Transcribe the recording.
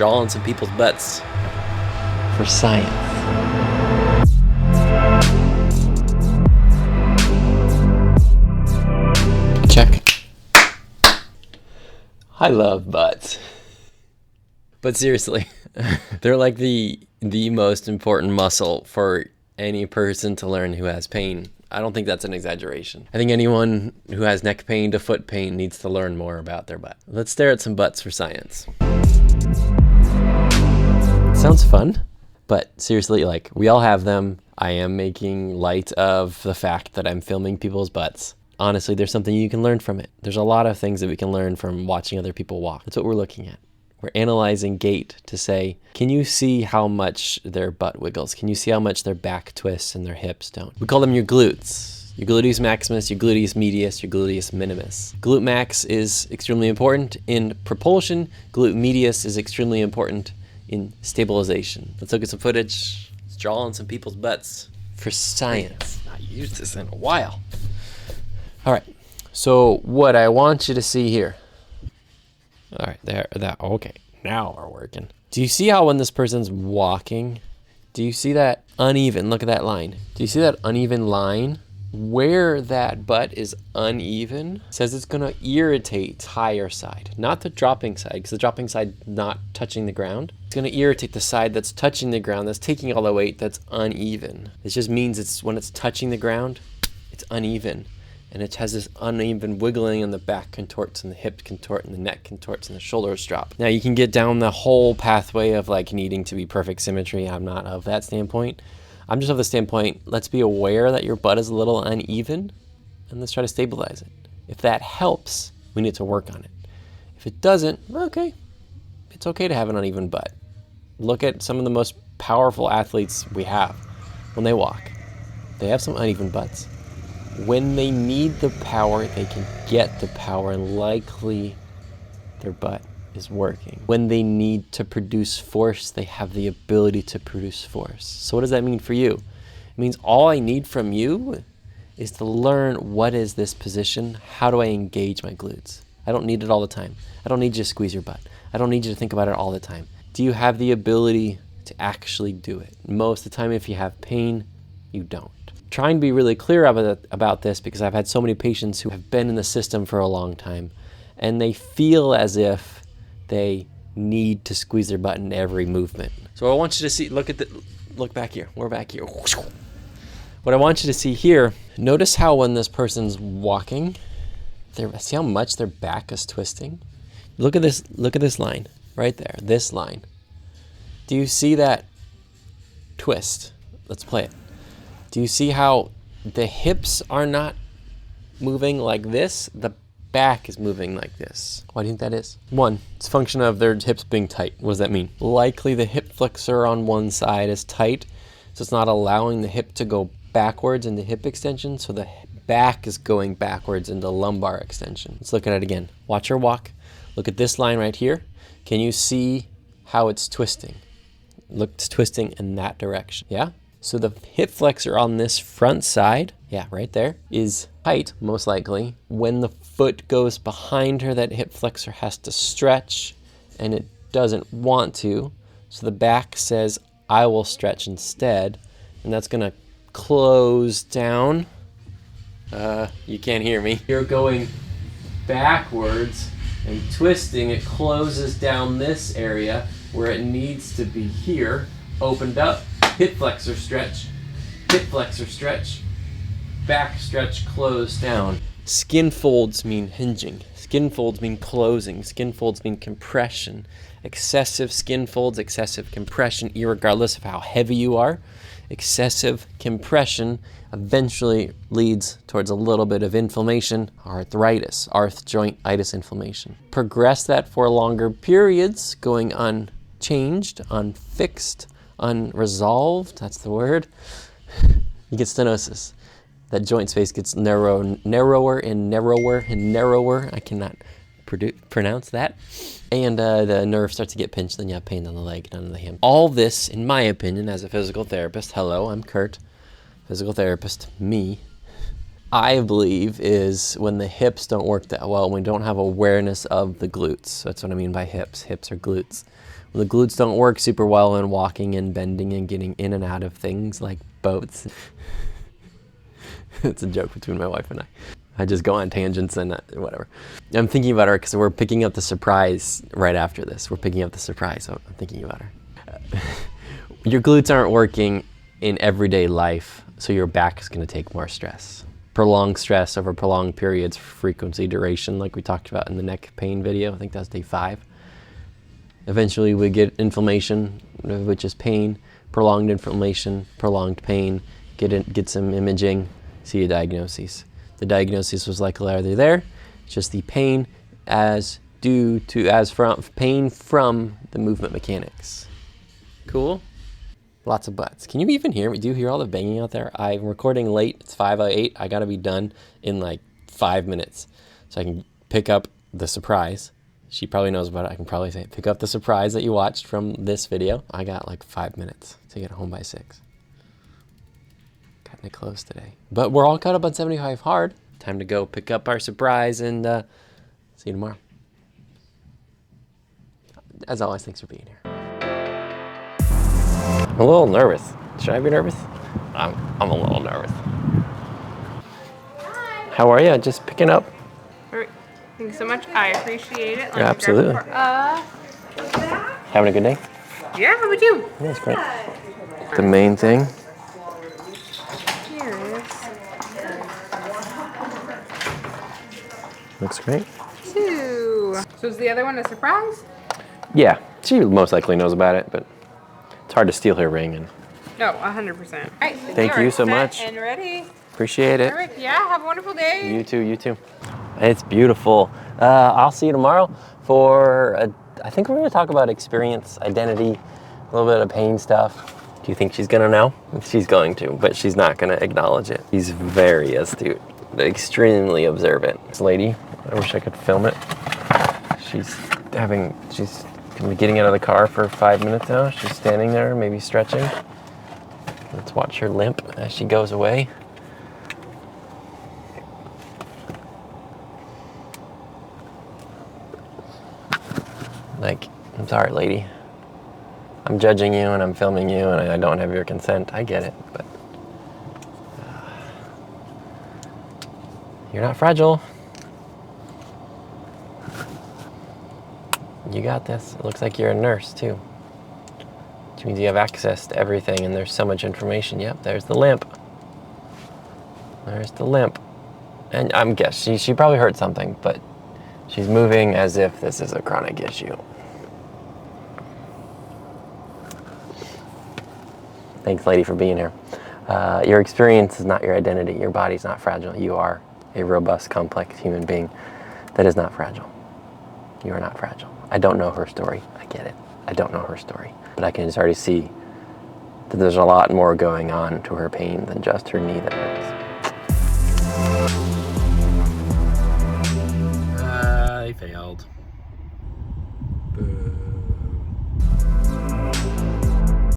draw on some people's butts for science. Check. I love butts. But seriously, they're like the most important muscle for any person to learn who has pain. I don't think that's an exaggeration. I think anyone who has neck pain to foot pain needs to learn more about their butt. Let's stare at some butts for science. Sounds fun, but seriously, like, we all have them. I am making light of the fact that I'm filming people's butts. Honestly, there's something you can learn from it. There's a lot of things that we can learn from watching other people walk. That's what we're looking at. We're analyzing gait to say, can you see how much their butt wiggles? Can you see how much their back twists and their hips don't? We call them your glutes. Your gluteus maximus, your gluteus medius, your gluteus minimus. Glute max is extremely important in propulsion. Glute medius is extremely important in stabilization. Let's look at some footage. Let's draw on some people's butts for science. I've not used this in a while. All right, so what I want you to see here. All right, okay, now we're working. Do you see how when this person's walking, do you see that uneven, look at that line. Do you see that uneven line? Where that butt is uneven, it says it's gonna irritate higher side, not the dropping side, because the dropping side not touching the ground. It's gonna irritate the side that's touching the ground, that's taking all the weight, that's uneven. It just means it's when it's touching the ground, it's uneven. And it has this uneven wiggling, and the back contorts and the hip contort and the neck contorts and the shoulders drop. Now you can get down the whole pathway of like needing to be perfect symmetry. I'm not of that standpoint. I'm just of the standpoint, let's be aware that your butt is a little uneven and let's try to stabilize it. If that helps, we need to work on it. If it doesn't, okay, it's okay to have an uneven butt. Look at some of the most powerful athletes we have when they walk. They have some uneven butts. When they need the power, they can get the power, and likely their butt is working. When they need to produce force, they have the ability to produce force. So what does that mean for you? It means all I need from you is to learn, what is this position? How do I engage my glutes? I don't need it all the time. I don't need you to squeeze your butt. I don't need you to think about it all the time. Do you have the ability to actually do it? Most of the time, if you have pain, you don't. Trying to be really clear about this, because I've had so many patients who have been in the system for a long time and they feel as if they need to squeeze their butt in every movement. So I want you to see, look back here, we're back here. What I want you to see here, notice how when this person's walking, see how much their back is twisting? Look at this line right there, this line. Do you see that twist? Let's play it. Do you see how the hips are not moving like this? The back is moving like this. Why do you think that is? One, it's a function of their hips being tight. What does that mean? Likely the hip flexor on one side is tight, so it's not allowing the hip to go backwards into hip extension, so the back is going backwards into lumbar extension. Let's look at it again. Watch her walk. Look at this line right here. Can you see how it's twisting? Look, it's twisting in that direction, yeah? So the hip flexor on this front side, yeah, right there, is tight, most likely. When the foot goes behind her, that hip flexor has to stretch, and it doesn't want to. So the back says, I will stretch instead, and that's gonna close down. You can't hear me. You're going backwards and twisting. It closes down this area where it needs to be here, opened up. Hip flexor stretch, back stretch, close down. Skin folds mean hinging. Skin folds mean closing. Skin folds mean compression. Excessive skin folds, excessive compression, irregardless of how heavy you are. Excessive compression eventually leads towards a little bit of inflammation, arthritis, arth joint-itis inflammation. Progress that for longer periods, going unchanged, unfixed, unresolved, that's the word, you get stenosis. That joint space gets narrower and narrower. I cannot pronounce that. And the nerve starts to get pinched, then you have pain on the leg, down on the hand. All this, in my opinion, as a physical therapist, hello, I'm Kurt, physical therapist, me, I believe is when the hips don't work that well, when we don't have awareness of the glutes. That's what I mean by hips. Hips are glutes. The glutes don't work super well in walking and bending and getting in and out of things like boats. It's a joke between my wife and I. I just go on tangents and whatever. I'm thinking about her because we're picking up the surprise right after this. We're picking up the surprise, so I'm thinking about her. Your glutes aren't working in everyday life, so your back is going to take more stress. Prolonged stress over prolonged periods, frequency, duration, like we talked about in the neck pain video. I think that's day 5. Eventually we get inflammation, which is pain, prolonged inflammation, prolonged pain, get some imaging, see a diagnosis. The diagnosis was likely either there, it's just the pain from pain from the movement mechanics. Cool? Lots of butts. Can you even hear me? Do you hear all the banging out there? I'm recording late. It's 5:08. I gotta be done in like 5 minutes so I can pick up the surprise. She probably knows about it. I can probably say, pick up the surprise that you watched from this video. I got like 5 minutes to get home by 6. Cutting it close today. But we're all caught up on 75 hard. Time to go pick up our surprise and see you tomorrow. As always, thanks for being here. I'm a little nervous. Should I be nervous? I'm a little nervous. Hi. How are you? Just picking up. Thanks so much. I appreciate it. Yeah, absolutely. Having a good day? Yeah, how about you? Yeah, it's great. The main thing. Cheers. Looks great. 2. So is the other one a surprise? Yeah, she most likely knows about it, but it's hard to steal her ring. And No, 100%. All right, thank you so much. And ready. Appreciate it. All right, yeah, have a wonderful day. You too, you too. It's beautiful. I'll see you tomorrow for, I think we're going to talk about experience, identity, a little bit of pain stuff. Do you think she's going to know? She's going to, but she's not going to acknowledge it. She's very astute, extremely observant. This lady, I wish I could film it. She's going to be getting out of the car for 5 minutes now. She's standing there, maybe stretching. Let's watch her limp as she goes away. Like, I'm sorry, lady. I'm judging you and I'm filming you and I don't have your consent. I get it, but you're not fragile. You got this. It looks like you're a nurse too, which means you have access to everything and there's so much information. Yep, there's the limp. There's the limp. And I'm guessing she probably heard something, but she's moving as if this is a chronic issue. Thanks, lady, for being here. Your experience is not your identity. Your body's not fragile. You are a robust, complex human being that is not fragile. You are not fragile. I don't know her story. I get it. I don't know her story. But I can just already see that there's a lot more going on to her pain than just her knee that hurts. I failed. Boo.